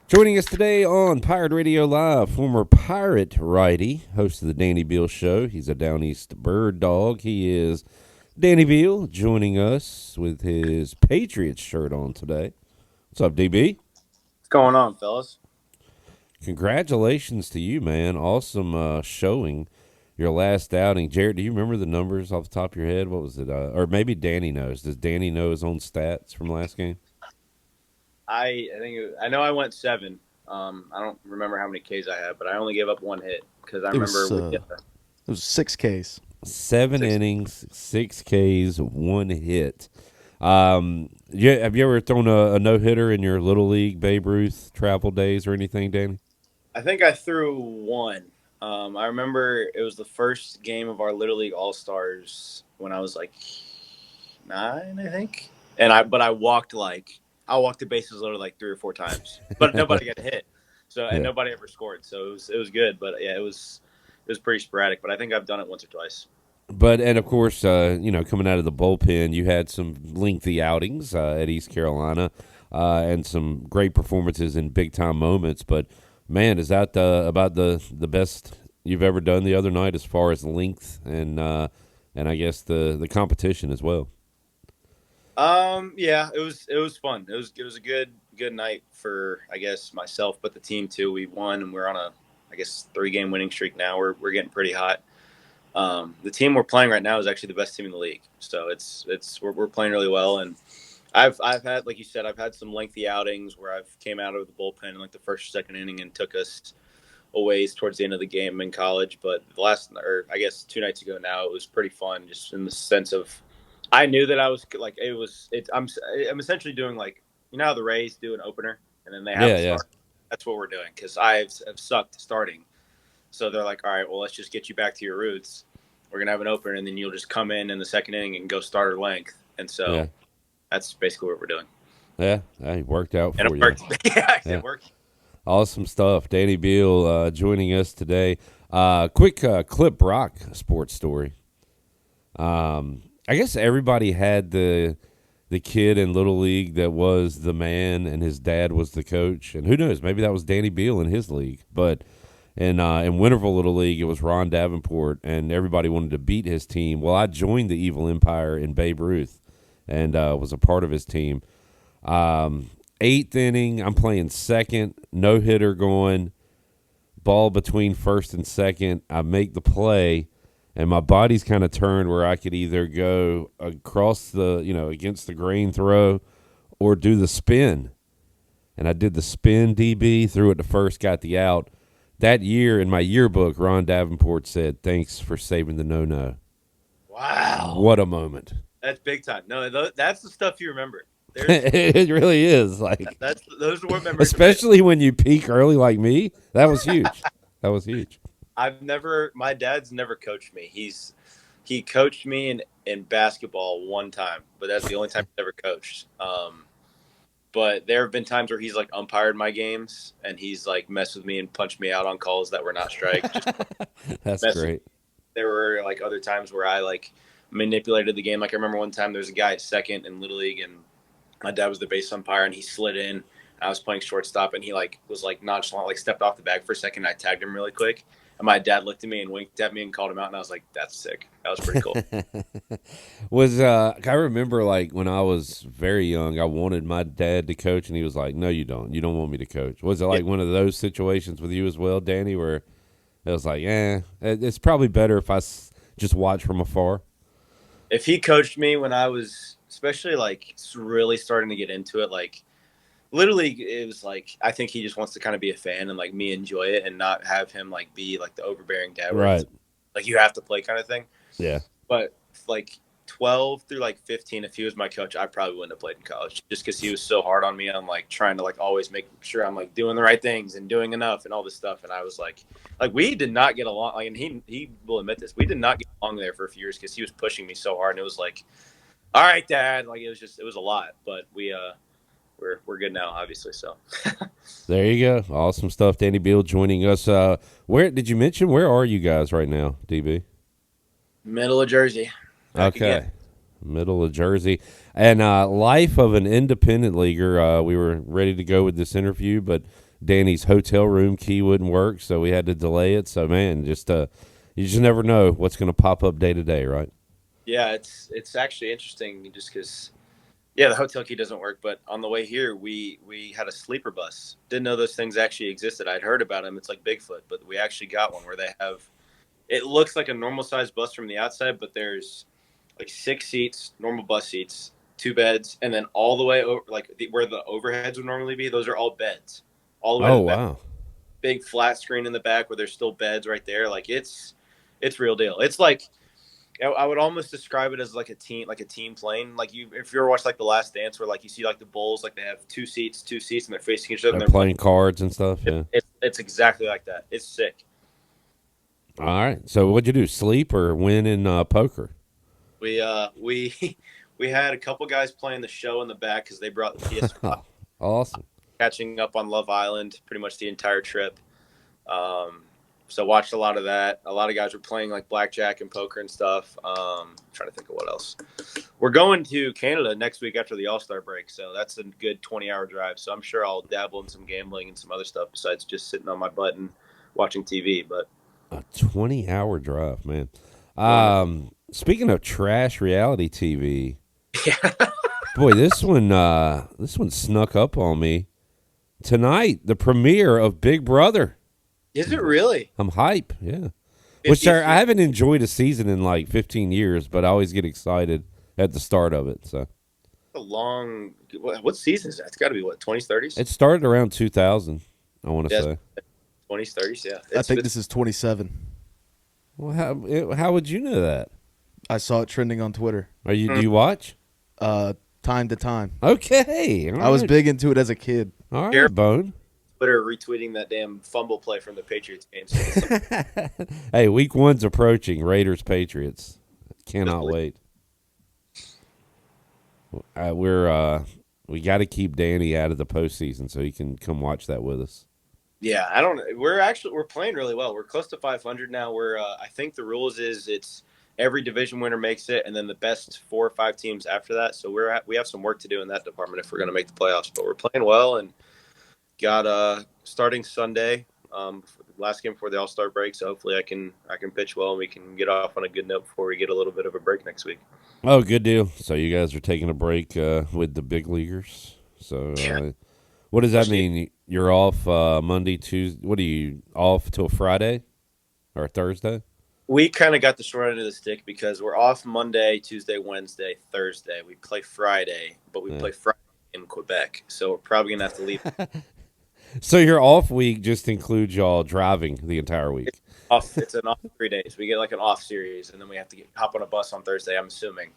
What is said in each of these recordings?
Joining us today on Pirate Radio Live, former Pirate righty, host of the Danny Beal Show. He's a Down East bird dog. He is Danny Beal, joining us with his Patriots shirt on today. What's up, DB? What's going on, fellas? Congratulations to you, man. Awesome showing your last outing. Jared, do you remember the numbers off the top of your head? What was it? Or maybe Danny knows. Does Danny know his own stats from last game? I know I went seven. I don't remember how many Ks I had, but I only gave up one hit because I It remember was we uh, it was 6 Ks. 7 six. innings, 6 Ks, 1 hit. Yeah, have you ever thrown a no hitter in your little league Babe Ruth travel days or anything, Danny? I think I threw one. I remember it was the first game of our Little League All Stars when I was like 9, I think. But I walked the bases loaded like 3 or 4 times, but nobody got hit. So and Yeah. nobody ever scored. So it was good, but yeah, it was pretty sporadic. But I think I've done it once or twice. But and of course, coming out of the bullpen, you had some lengthy outings at East Carolina, and some great performances in big time moments. But man, is that about the best you've ever done the other night as far as length and I guess the competition as well? Yeah, it was fun. It was a good night for I guess myself, but the team too. We won, and we're on a I guess 3 game winning streak now. We're getting pretty hot. The team we're playing right now is actually the best team in the league. So we're playing really well, and I've had like you said, I've had some lengthy outings where I've came out of the bullpen in like the first or second inning and took us a ways towards the end of the game in college. But the last, or I guess 2 nights ago now, it was pretty fun, just in the sense of I knew that I was like it was. I'm essentially doing like how the Rays do an opener and then they have Yeah, a yeah, start. That's what we're doing because I've sucked starting. So they're like, all right, well, let's just get you back to your roots. We're gonna have an opener, and then you'll just come in the second inning and go starter length. And yeah, so that's basically what we're doing. yeah. It worked out And it for you. worked. Yeah, Yeah. it worked. Awesome stuff. Danny Beal joining us today. Quick Clip Rock sports story. I guess everybody had the kid in Little League that was the man and his dad was the coach. And who knows, maybe that was Danny Beal in his league. But in Winterville Little League, it was Ron Davenport, and everybody wanted to beat his team. Well, I joined the Evil Empire in Babe Ruth and was a part of his team. Eighth inning, I'm playing second, no hitter going, ball between first and second. I make the play, and my body's kind of turned where I could either go across against the grain throw or do the spin. And I did the spin DB, threw it to first, got the out. That year in my yearbook, Ron Davenport said, "Thanks for saving the no-no." Wow, What a moment. that's big time. No, that's the stuff you remember. There's It really is. Like, that's those are what memories are made of. especially when you peak early like me, that was huge. That was huge. My dad's never coached me. He coached me in basketball one time, but that's the only time he's ever coached. But there have been times where he's like umpired my games and he's like messed with me and punched me out on calls that were not strike. Just That's mess with me. great. There were like other times where I like manipulated the game. Like I remember one time there was a guy at second in Little League and my dad was the base umpire and he slid in. I was playing shortstop and he like was like nonchalant, like stepped off the bag for a second. I tagged him really quick. And my dad looked at me and winked at me and called him out. And I was like, that's sick. That was pretty cool. Was I remember like when I was very young, I wanted my dad to coach, and he was like, "No, you don't. You don't want me to coach." Was it Yeah. like one of those situations with you as well, Danny, where it was like, it's probably better if just watch from afar. If he coached me when I was, especially like really starting to get into it, like literally it was like I think he just wants to kind of be a fan and like me enjoy it and not have him like be like the overbearing dad where he's Right. like you have to play kind of thing. Yeah. But like 12 through like 15, if he was my coach, I probably wouldn't have played in college just because he was so hard on me on like trying to like always make sure I'm like doing the right things and doing enough and all this stuff. And I was like we did not get along. Like, and he will admit this, we did not get along there for a few years because he was pushing me so hard. And it was like, all right, Dad. Like it was a lot, but we're good now, obviously. So There you go. Awesome stuff. Danny Beal joining us. Where did you mention? Where are you guys right now, DB? middle of Jersey, back again. Okay. Middle of Jersey. And life of an independent leaguer. We were ready to go with this interview, but Danny's hotel room key wouldn't work, so we had to delay it. So man, just you just never know what's going to pop up day to day, right? Yeah, it's actually interesting just because the hotel key doesn't work. But on the way here, we had a sleeper bus. Didn't know those things actually existed. I'd heard about them. It's like Bigfoot, but we actually got one where they have. It looks like a normal sized bus from the outside, but there's like 6 seats, normal bus seats, 2 beds, and then all the way over, like where the overheads would normally be. Those are all beds, all the way to Oh the back. wow. Big flat screen in the back where there's still beds right there. Like it's real deal. It's like I would almost describe it as like a team plane. Like if you ever watch like The Last Dance, where like you see like the Bulls, like they have two seats, and they're facing each other. They're And they're playing cards and stuff. Yeah. It's exactly like that. It's sick. All right. So what'd you do? Sleep or win in poker? We we had a couple guys playing the show in the back because they brought the PS5. Awesome. Catching up on Love Island pretty much the entire trip. So watched a lot of that. A lot of guys were playing like blackjack and poker and stuff. Trying to think of what else. We're going to Canada next week after the All-Star break, so that's a good 20-hour drive. So I'm sure I'll dabble in some gambling and some other stuff besides just sitting on my butt and watching TV. But A 20-hour drive, man. Speaking of trash reality TV, yeah, boy, this one snuck up on me. Tonight, the premiere of Big Brother. is it really? I'm hype, yeah. Which I haven't enjoyed a season in like 15 years, but I always get excited at the start of it. So A long. What season is that? It's got to be what 20s, 30s. it started around 2000. I want to say. 20s, 30s. Yeah, I think this is 27. Well, how would you know that? I saw it trending on Twitter. Do you watch? Time to time. Okay, all I was right. big into it as a kid. All right, Here- Bone. Twitter retweeting that damn fumble play from the Patriots game. So Hey, week one's approaching. Raiders Patriots. Cannot wait. We got to keep Danny out of the postseason so he can come watch that with us. yeah, I don't. We're playing really well. We're close to 500 now. I think the rules is it's every division winner makes it, and then the best 4 or 5 teams after that. So we have some work to do in that department if we're going to make the playoffs. But we're playing well and got starting Sunday, last game before the All-Star break. So hopefully I can pitch well and we can get off on a good note before we get a little bit of a break next week. Oh, good deal. So you guys are taking a break with the big leaguers. So Yeah. what does that mean? You're off Monday, Tuesday. What are you off till Friday or Thursday? We kind of got the short end of the stick because we're off Monday, Tuesday, Wednesday, Thursday. We play Friday, but we play Friday in Quebec. So we're probably going to have to leave. So your off week just includes y'all driving the entire week. It's an off 3 days. We get like an off series, and then we have to hop on a bus on Thursday, I'm assuming.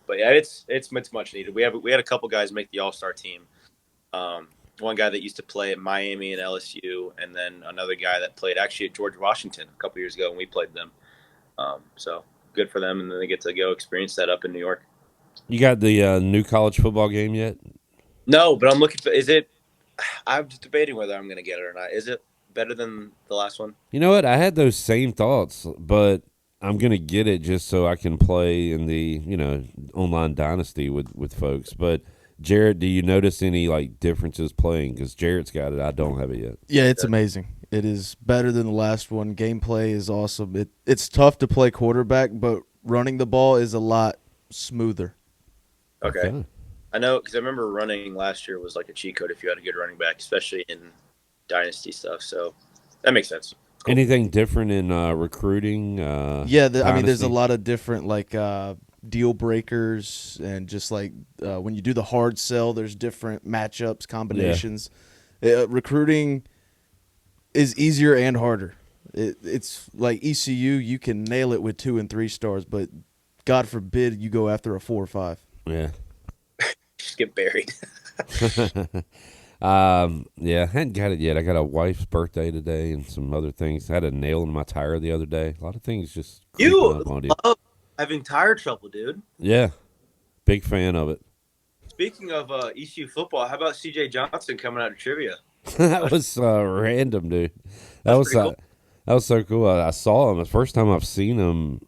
But yeah, it's much needed. We had a couple guys make the All-Star team. One guy that used to play at Miami and LSU, and then another guy that played actually at George Washington a couple years ago when we played them. So good for them, and then they get to go experience that up in New York. You got the new college football game yet? No, but I'm looking for. I'm just debating whether I'm going to get it or not. Is it better than the last one? You know what? I had those same thoughts, but I'm going to get it just so I can play in the, online dynasty with folks. But Jarrett, do you notice any like differences playing? Because Jarrett's got it. I don't have it yet. Yeah, it's amazing. It is better than the last one. Gameplay is awesome. It's tough to play quarterback, but running the ball is a lot smoother. Okay. I know because I remember running last year was like a cheat code if you had a good running back, especially in dynasty stuff. So that makes sense. Cool. Anything different in recruiting? I mean, there's dynasty? a lot of different like deal breakers and just like when you do the hard sell, there's different matchups, combinations. Recruiting is easier and harder. It's like ECU, you can nail it with 2 and 3 stars, but God forbid you go after a 4 or 5. Yeah. Just get buried. Yeah, I hadn't got it yet. I got a wife's birthday today and some other things. I had a nail in my tire the other day. A lot of things just creeping You up on you. love having tire trouble, dude. Yeah, big fan of it. Speaking of ECU football, how about CJ Johnson coming out of trivia? That was random, dude. That was pretty cool. that was so cool. I saw him the first time I've seen him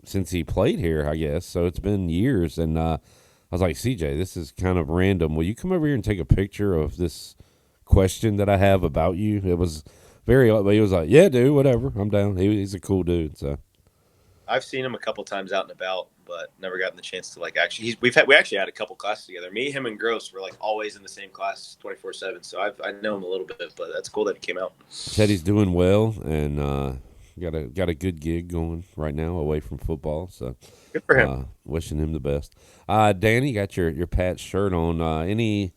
since he played here, I guess. So it's been years, and I was like, CJ, this is kind of random. Will you come over here and take a picture of this question that I have about you. It was very. He was like, "Yeah, dude, whatever. I'm down." He's a cool dude. So I've seen him a couple times out and about, but never gotten the chance to like actually. We actually had a couple classes together. Me, him, and Gross were like always in the same class 24/7. So I know him a little bit, but that's cool that he came out. said he's doing well and got a good gig going right now away from football. So Good for him. wishing him the best. Danny, got your Pat's shirt on. Any?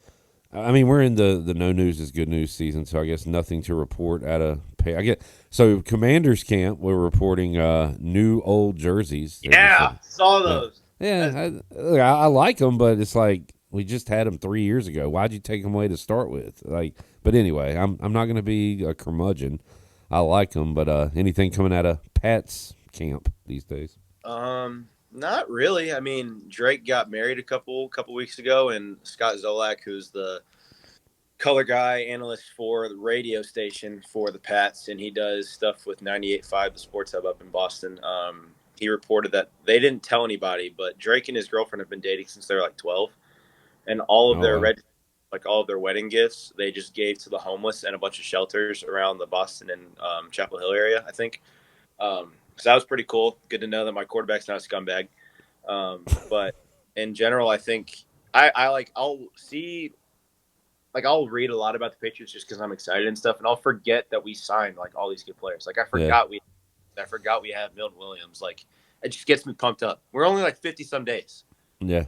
I mean, we're in the no news is good news season, so I guess nothing to report out of. I get so Commanders camp. We're reporting new old jerseys. Yeah, saw those. Yeah, I like them, but it's like we just had them 3 years ago. Why'd you take them away to start with? Like, but anyway, I'm not going to be a curmudgeon. I like them, but anything coming out of Pat's camp these days? Not really. I mean, Drake got married a couple weeks ago, and Scott Zolak, who's the color guy analyst for the radio station for the Pats, and he does stuff with 98.5, the sports hub up in Boston. He reported that they didn't tell anybody, but Drake and his girlfriend have been dating since they were like 12, and all of their all of their wedding gifts they just gave to the homeless and a bunch of shelters around the Boston and Chapel Hill area, I think. So that was pretty cool. Good to know that my quarterback's not a scumbag. But in general, I think I'll see. Like, I'll read a lot about the Patriots just because I'm excited and stuff, and I'll forget that we signed like all these good players. Like, I forgot we have Milton Williams. Like, it just gets me pumped up. We're only like 50 some days. Yeah,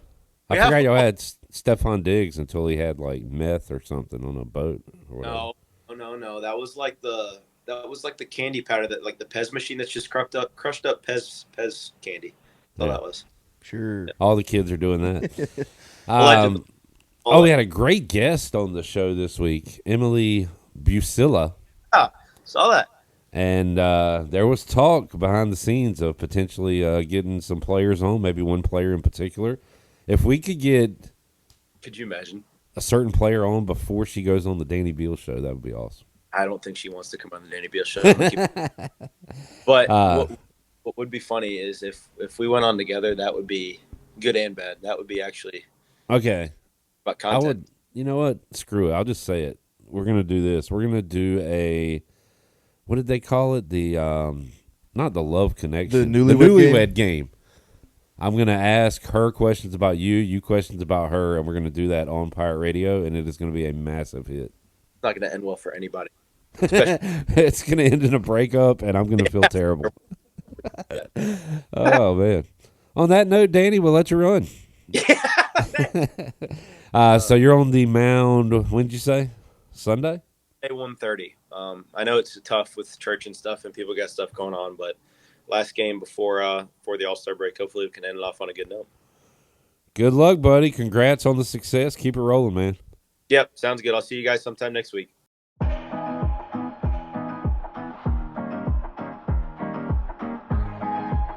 I forgot y'all had Stephon Diggs until he had like meth or something on a boat. Or No. That was like the candy powder that like the Pez machine that's just crushed up Pez candy. That's all that was. Sure. Yeah. All the kids are doing that. Allegedly. We had a great guest on the show this week, Emily Busilla. Ah, saw that. And there was talk behind the scenes of potentially getting some players on, maybe one player in particular. If we could get, could you imagine a certain player on before she goes on the Danny Beal show, that would be awesome. I don't think she wants to come on the Danny Beal show. But what would be funny is if we went on together, that would be good and bad. That would be actually okay. About content. I would. You know what? Screw it. I'll just say it. We're gonna do this. We're gonna do a. What did they call it? The not the love connection. The newlywed game. I'm gonna ask her questions about you questions about her, and we're gonna do that on Pirate Radio, and it is gonna be a massive hit. It's not gonna end well for anybody. It's gonna end in a breakup, and I'm gonna feel terrible. Oh man. On that note, Danny, we'll let you run. So you're on the mound. When did you say? Sunday? Day 1:30. I know it's tough with church and stuff, and people got stuff going on, but last game before the All-Star break. Hopefully, we can end it off on a good note. Good luck, buddy. Congrats on the success. Keep it rolling, man. Yep, sounds good. I'll see you guys sometime next week.